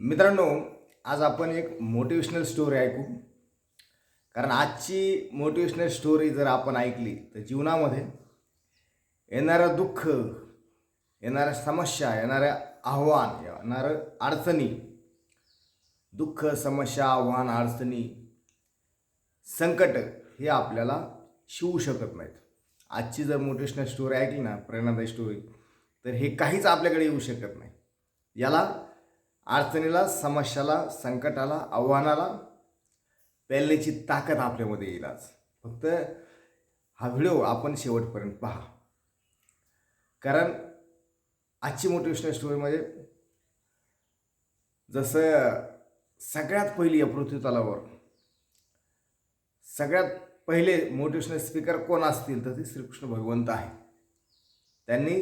मित्रांनो, आज आपण एक मोटिवेशनल स्टोरी ऐकू. कारण आजची मोटिवेशनल स्टोरी जर आपण ऐकली तर जीवनामध्ये येणारं दुःख, येणाऱ्या समस्या, येणाऱ्या आव्हान, येणारं अडचणी, दुःख, समस्या, आव्हान, अडचणी, संकट हे आपल्याला शिवू शकत नाहीत. आजची जर मोटिवेशनल स्टोरी ऐकली ना, प्रेरणादायी स्टोरी, तर हे काहीच आपल्याकडे येऊ शकत नाही. याला अडचणीला, समस्याला, संकटाला, आव्हानाला पेलण्याची ताकद आपल्यामध्ये येईल. आज फक्त हा व्हिडिओ आपण शेवटपर्यंत पहा. कारण आजची मोटिवेशनल स्टोरीमध्ये जसं सगळ्यात पहिली या पृथ्वी तलावर सगळ्यात पहिले मोटिवेशनल स्पीकर कोण असतील तर ते श्रीकृष्ण भगवंत आहे. त्यांनी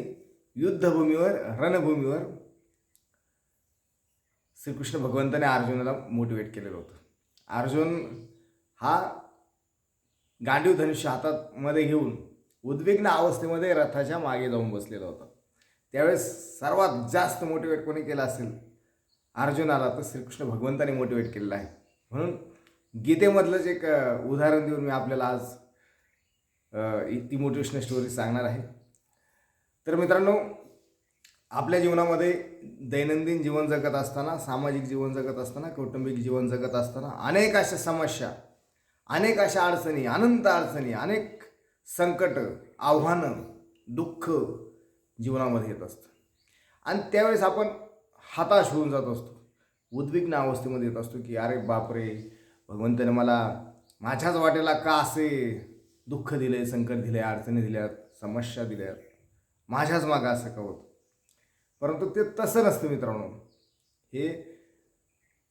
युद्धभूमीवर, रणभूमीवर श्रीकृष्ण भगवंताने अर्जुनाला मोटिवेट केलेलं होतं. अर्जुन हा गांडीव धनुष्य हातात मध्ये घेऊन उद्विग्न अवस्थेमध्ये रथाच्या मागे जाऊन बसलेला होता. त्यावेळेस सर्वात जास्त मोटिवेट कोणी केलं असेल अर्जुनाला तर श्रीकृष्ण भगवंताने मोटिवेट केलेलं आहे. म्हणून गीतेमधलंच एक उदाहरण देऊन मी आपल्याला आज ती मोटिवेशनल स्टोरी सांगणार आहे. तर मित्रांनो, आपल्या जीवनामध्ये दैनंदिन जीवन जगत असताना, सामाजिक जीवन जगत असताना, कौटुंबिक जीवन जगत असताना अनेक अशा समस्या, अनेक अशा अडचणी, अनंत अडचणी, अनेक संकट, आव्हानं, दुःख जीवनामध्ये येत असतं. आणि त्यावेळेस आपण हताश होऊन जात असतो, उद्विग्न अवस्थेमध्ये येत असतो की अरे बापरे, भगवंताने मला माझ्याच वाटेला का असे दुःख दिले, संकट दिले, अडचणी दिल्यात, समस्या दिल्यात, माझ्याच मागं असं का होतं. परंतु ते तसं नसतं मित्रांनो. हे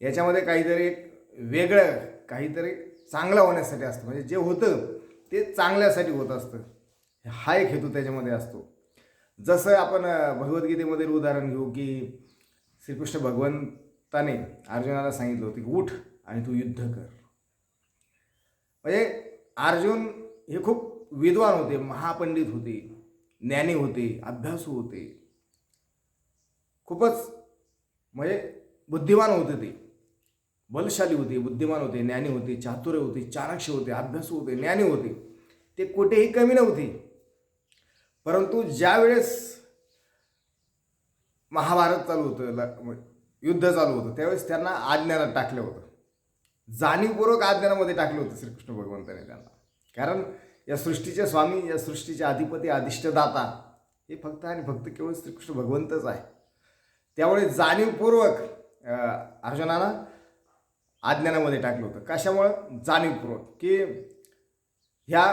याच्यामध्ये काहीतरी एक वेगळं, काहीतरी चांगलं होण्यासाठी असतं. म्हणजे जे होतं ते चांगल्यासाठी होत असतं. हा एक हेतू त्याच्यामध्ये असतो. जसं आपण भगवद्गीतेमध्ये उदाहरण घेऊ की श्रीकृष्ण भगवंताने अर्जुनाला सांगितलं होतं की उठ आणि तू युद्ध कर. म्हणजे अर्जुन हे खूप विद्वान होते, महापंडित होते, ज्ञानी होते, अभ्यासू होते, खूपच म्हणजे बुद्धिमान होते, ते बलशाली होते, बुद्धिमान होते, ज्ञानी होते, चातुर्य होते, चाणक्य होते, अभ्यासू होते, ज्ञानी होते, ते कुठेही कमी नव्हते. परंतु ज्यावेळेस महाभारत चालू होतं, युद्ध चालू होतं, त्यावेळेस त्यांना अज्ञानात टाकलं होतं. जाणीवपूर्वक अज्ञानामध्ये टाकलं होतं श्रीकृष्ण भगवंताने त्यांना. कारण या सृष्टीचे स्वामी, या सृष्टीचे अधिपती, अधिष्ठदाता हे फक्त आणि फक्त केवळ श्रीकृष्ण भगवंतच आहे. त्यामुळे जाणीवपूर्वक अर्जुनाला अज्ञानामध्ये टाकलं होतं. कशामुळं? जाणीवपूर्वक की ह्या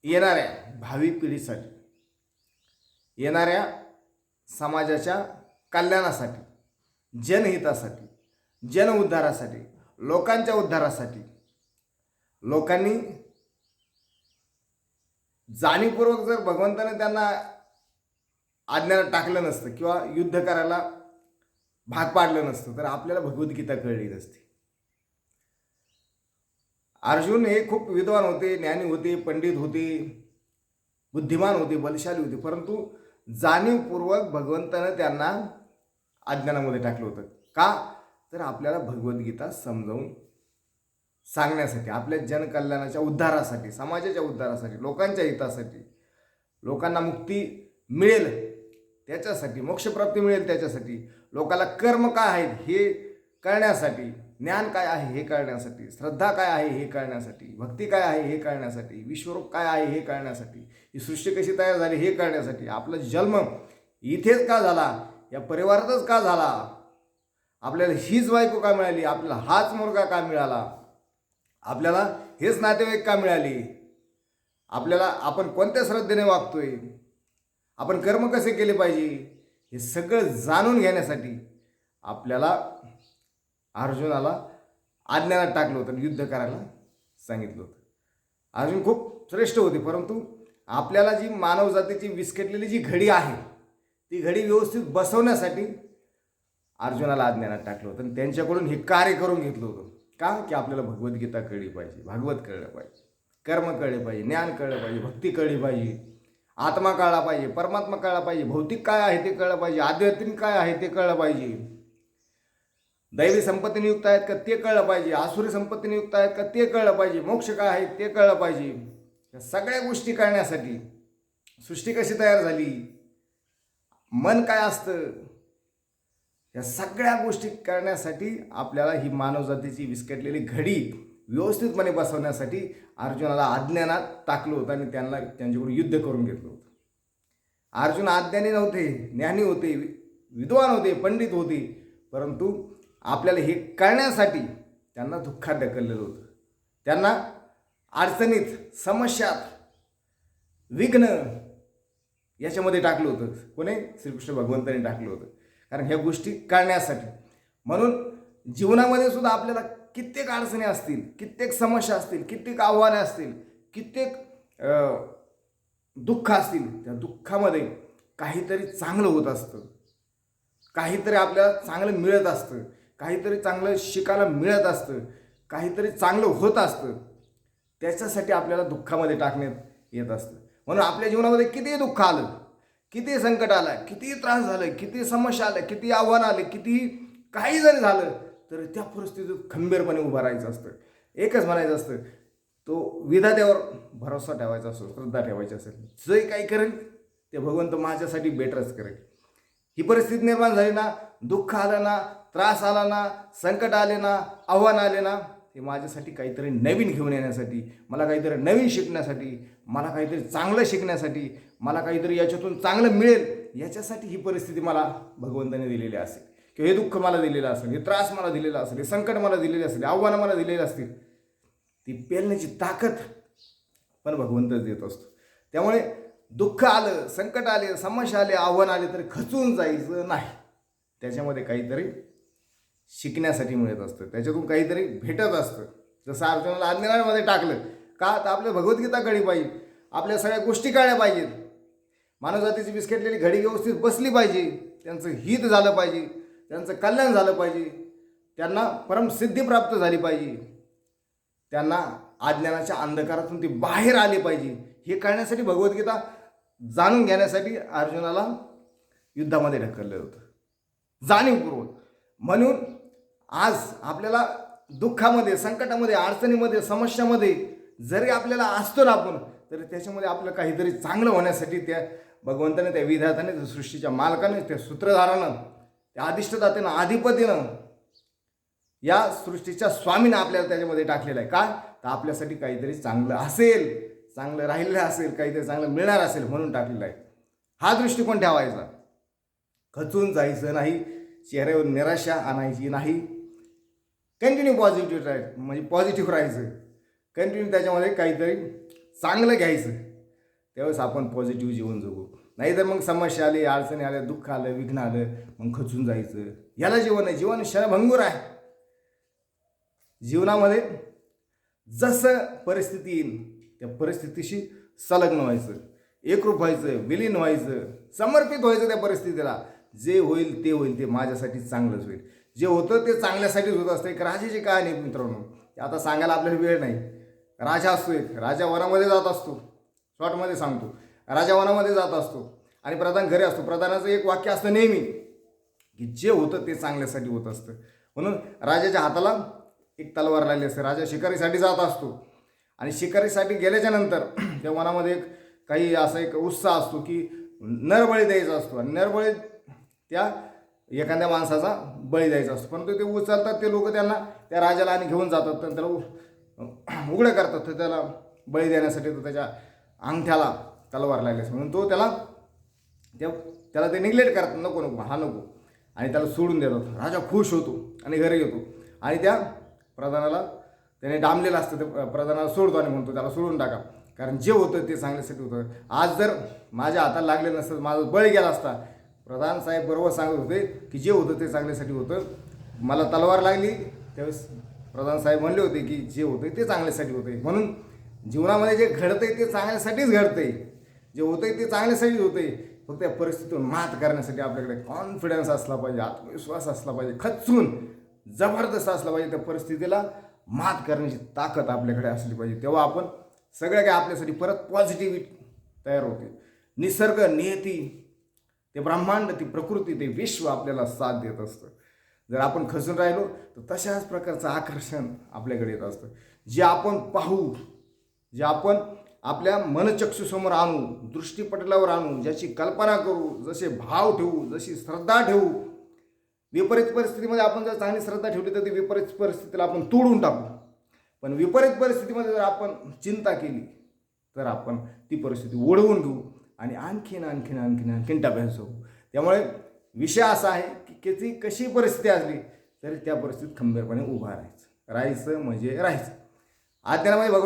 येणाऱ्या भावी पिढीसाठी, येणाऱ्या समाजाच्या कल्याणासाठी, जनहितासाठी, जनउद्धारासाठी, लोकांच्या उद्धारासाठी लोकांनी जाणीवपूर्वक जर भगवंताने त्यांना अज्ञानात टाकलं नसतं किंवा युद्ध करायला भाग पाडलं नसतं तर आपल्याला भगवद्गीता कळली नसती. अर्जुन हे खूप विद्वान होते, ज्ञानी होते, पंडित होते, बुद्धिमान होते, बलशाली होते, परंतु जाणीवपूर्वक भगवंतानं त्यांना अज्ञानामध्ये टाकलं होतं. का? तर आपल्याला भगवद्गीता समजावून सांगण्यासाठी, आपल्या जनकल्याणाच्या उद्धारासाठी, समाजाच्या उद्धारासाठी, लोकांच्या हितासाठी, लोकांना मुक्ती मिळेल त्याच्यासाठी, मोक्षप्राप्ती मिळेल त्याच्यासाठी, लोकांना कर्म काय आहेत हे कळण्यासाठी, ज्ञान काय आहे हे कळण्यासाठी, श्रद्धा काय आहे हे कळण्यासाठी, भक्ती काय आहे हे कळण्यासाठी, विश्वरूप काय आहे हे कळण्यासाठी, ही सृष्टी कशी तयार झाली हे कळण्यासाठी, आपला जन्म इथेच का झाला, या परिवारातच का झाला, आपल्याला हीच बायको का मिळाली, आपल्याला हाच मुलगा का मिळाला, आपल्याला हेच नातेवाईक का मिळाली, आपल्याला आपण कोणत्या श्रद्धेने वागतोय, आपण कर्म कसे केले पाहिजे, हे सगळं जाणून घेण्यासाठी आपल्याला अर्जुनाला अज्ञानात टाकलं होतं, युद्ध करायला सांगितलं होतं. अर्जुन खूप श्रेष्ठ होते, परंतु आपल्याला जी मानवजातीची विस्कटलेली जी घडी आहे ती घडी व्यवस्थित बसवण्यासाठी अर्जुनाला अज्ञानात टाकलं होतं आणि त्यांच्याकडून हे कार्य करून घेतलं होतं. का? की आपल्याला भगवद्गीता कळली पाहिजे, भागवत कळलं पाहिजे, कर्म कळले पाहिजे, ज्ञान कळलं पाहिजे, भक्ती कळली पाहिजे, आत्मा कळला पाहिजे, परमात्मा कळला पाहिजे, भौतिक काय आहे ते कळलं पाहिजे, आध्यात्मिक काय आहे ते कळलं पाहिजे. दैवी संपत्तीने युक्त आहेत का ते कळलं पाहिजे, आसुरी संपत्तीने युक्त आहेत का ते कळलं पाहिजे, मोक्ष काय आहे ते कळलं पाहिजे. या सगळ्या गोष्टी कळण्यासाठी सृष्टी कशी तयार झाली, मन काय असतं, या सगळ्या गोष्टी करण्यासाठी आपल्याला ही मानवजातीची विस्कटलेली घडी व्यवस्थितपणे बसवण्यासाठी अर्जुनाला अज्ञानात टाकलं होतं आणि त्यांच्याकडून युद्ध करून घेतलं होतं. अर्जुन अज्ञानी नव्हते, ज्ञानी होते, विद्वान होते, पंडित होते, परंतु आपल्याला हे कळण्यासाठी त्यांना दुःखात ढकललेलं होतं. त्यांना अडचणीत, समस्यात, विघ्न याच्यामध्ये टाकलं होतं. कोणी? श्रीकृष्ण भगवंतांनी टाकलं होतं. कारण ह्या गोष्टी कळण्यासाठी. म्हणून जीवनामध्ये सुद्धा आपल्याला कित्येक अडचणी असतील, कित्येक समस्या असतील, कित्येक आव्हाने असतील, कित्येक दुःख असतील. त्या दुःखामध्ये काहीतरी चांगलं होत असतं, काहीतरी आपल्याला चांगलं मिळत असतं, काहीतरी चांगलं शिकायला मिळत असतं, काहीतरी चांगलं होत असतं. त्याच्यासाठी आपल्याला दुःखामध्ये टाकण्यात येत असतं. म्हणून आपल्या जीवनामध्ये कितीही दुःख आलं, किती संकट आलं, कितीही त्रास झालं, किती समस्या आल्या, किती आव्हान आले, कितीही काही जरी झालं तर त्या परिस्थितीत खंबीरपणे उभं राहायचं असतं. एकच म्हणायचं असतं, तो विधात्यावर भरोसा ठेवायचा असतो, श्रद्धा ठेवायची असेल. जे काही करेल ते भगवंत माझ्यासाठी बेटरच करेल. ही परिस्थिती निर्माण झाली ना, दुःख आलं ना, त्रास आला ना, संकट आले ना, आव्हान आले ना, ते माझ्यासाठी काहीतरी नवीन घेऊन येण्यासाठी, मला काहीतरी नवीन शिकण्यासाठी, मला काहीतरी चांगलं शिकण्यासाठी, मला काहीतरी याच्यातून चांगलं मिळेल याच्यासाठी ही परिस्थिती मला भगवंताने दिलेली असेल, किंवा हे दुःख मला दिलेलं असेल, हे त्रास मला दिलेला असेल, हे संकट मला दिलेले असेल, आव्हानं मला दिलेली असतील. ती पेलण्याची ताकद पण भगवंतच देत असतो. त्यामुळे दुःख आलं, संकट आले, समस्या आले, आव्हान आले तर खचून जायचं नाही. त्याच्यामध्ये काहीतरी शिकण्यासाठी मिळत असतं, त्याच्यातून काहीतरी भेटत असतं. जसं अर्जुनाला अज्ञानामध्ये टाकलं का, तर आपल्या भगवद्गीता कळली पाहिजे, आपल्या सगळ्या गोष्टी कळल्या पाहिजेत, मानवजातीची विस्कटलेली घडी व्यवस्थित बसली पाहिजे, त्यांचं हित झालं पाहिजे, त्यांचं कल्याण झालं पाहिजे, त्यांना परमसिद्धी प्राप्त झाली पाहिजे, त्यांना अज्ञानाच्या अंधकारातून ते बाहेर आले पाहिजे. हे कळण्यासाठी भगवद्गीता जाणून घेण्यासाठी अर्जुनाला युद्धामध्ये ढकललं होतं जाणीवपूर्वक. म्हणून आज आपल्याला दुःखामध्ये, संकटामध्ये, अडचणीमध्ये, समस्यामध्ये जरी आपल्याला असतो ना आपण, तरी त्याच्यामध्ये आपलं काहीतरी चांगलं होण्यासाठी त्या भगवंताने, त्या विधात्याने, त्या सृष्टीच्या मालकाने, त्या सूत्रधारानं, त्या अधिष्ठदात्यानं, अधिपतीनं, या सृष्टीच्या स्वामीनं आपल्याला त्याच्यामध्ये टाकलेलं आहे. का? तर आपल्यासाठी काहीतरी चांगलं असेल, चांगलं राहिलेलं असेल, काहीतरी चांगलं मिळणार असेल म्हणून टाकलेलं आहे. हा दृष्टिकोन ठेवायचा, खचून जायचं नाही, चेहऱ्यावर निराशा आणायची नाही, कंटिन्यू पॉझिटिव्ह राहायचं, म्हणजे पॉझिटिव्ह राहायचं, कंटिन्यू त्याच्यामध्ये काहीतरी चांगलं घ्यायचं. त्यावेळेस आपण पॉझिटिव्ह जीवन जगू. नाहीतर मग समस्या आली, अडचणी आल्या, दुःख आलं, विघ्न आलं, मग खचून जायचं. याला जीवन आहे. जीवन क्षणभंगूर आहे. जीवनामध्ये जसं परिस्थिती येईल त्या परिस्थितीशी संलग्न व्हायचं, एकरूप व्हायचं, विलीन व्हायचं, समर्पित व्हायचं त्या परिस्थितीला. जे होईल ते होईल, ते माझ्यासाठी चांगलंच होईल. जे होतं ते चांगल्यासाठीच होत असतं. एक राजाची कहाणी आहे मित्रांनो, आता सांगायला आपल्याला वेळ नाही. राजा असतो, एक राजा वनामध्ये जात असतो. शॉर्टमध्ये सांगतो, राजा वनामध्ये जात असतो आणि प्रधान घरी असतो. प्रधानाचं एक वाक्य असतं नेहमी, की जे होतं ते चांगल्यासाठी होत असतं. म्हणून राजाच्या हाताला एक तलवार लागली असते. राजा शिकारीसाठी जात असतो आणि शिकारीसाठी गेल्याच्या नंतर त्या वनामध्ये एक काही असा एक उत्साह असतो की नरबळी द्यायचा असतो आणि नरबळी त्या एखाद्या माणसाचा बळी द्यायचा असतो. परंतु ते उचलतात ते लोक, त्यांना त्या राजाला आणि घेऊन जातात, तर त्याला उघडं करतात. तर त्याला बळी देण्यासाठी तो त्याच्या अंगठ्याला तलवार लागली असते. म्हणून तो त्याला ते निग्लेक्ट करतात, नको नको हा नको, आणि त्याला सोडून देतात. राजा खुश होतो आणि घरी येतो आणि त्या प्रधानाला त्याने डांबलेलं असतं, ते प्रधानाला सोडतो आणि म्हणतो त्याला सोडून टाका, कारण जे होतं ते चांगल्यासाठी होतं. आज जर माझ्या हाताला लागले नसतं, माझा बळी गेला असता. प्रधान साहेब बरोबर सांगत होते की जे होतं ते चांगल्यासाठी होतं. मला तलवार लागली त्यावेळेस प्रधान साहेब म्हणले होते की जे होतं ते चांगल्यासाठी होते. म्हणून जीवनामध्ये जे घडतंय ते चांगल्यासाठीच घडतंय, जे होतंय ते चांगल्यासाठीच होतंय. फक्त त्या परिस्थितीवर मात करण्यासाठी आपल्याकडे कॉन्फिडन्स असला पाहिजे, आत्मविश्वास असला पाहिजे, खचून जबरदस्त असला पाहिजे. त्या परिस्थितीला मात करण्याची ताकद आपल्याकडे असली पाहिजे. तेव्हा आपण सगळं काय आपल्यासाठी परत पॉझिटिव्हिटी तयार होते. निसर्ग, नियती, ते ब्रह्मांड, ती प्रकृती, ते विश्व आपल्याला साथ देत असतं. जर आपण खचून राहिलो तर तशाच प्रकारचं आकर्षण आपल्याकडे येत असतं. जे आपण पाहू, जे आपण आपल्या मनचक्षुसमोर आणू, दृष्टीपटलावर आणू, ज्याची कल्पना करू, जसे भाव ठेवू, जशी श्रद्धा ठेवू. विपरीत परिस्थितीमध्ये आपण जर चांगली श्रद्धा ठेवली तर ती विपरीत परिस्थितीला आपण तोडून टाकू. पण विपरीत परिस्थितीमध्ये जर आपण चिंता केली तर आपण ती परिस्थिती ओढवून घेऊ आणि आणखीन टप्प्यात जाऊ. त्यामुळे विषय असा आहे की किती कशी परिस्थिती असली तरी त्या परिस्थितीत खंबीरपणे उभा राहायचं म्हणजे राहायचं. अध्यात्मामध्ये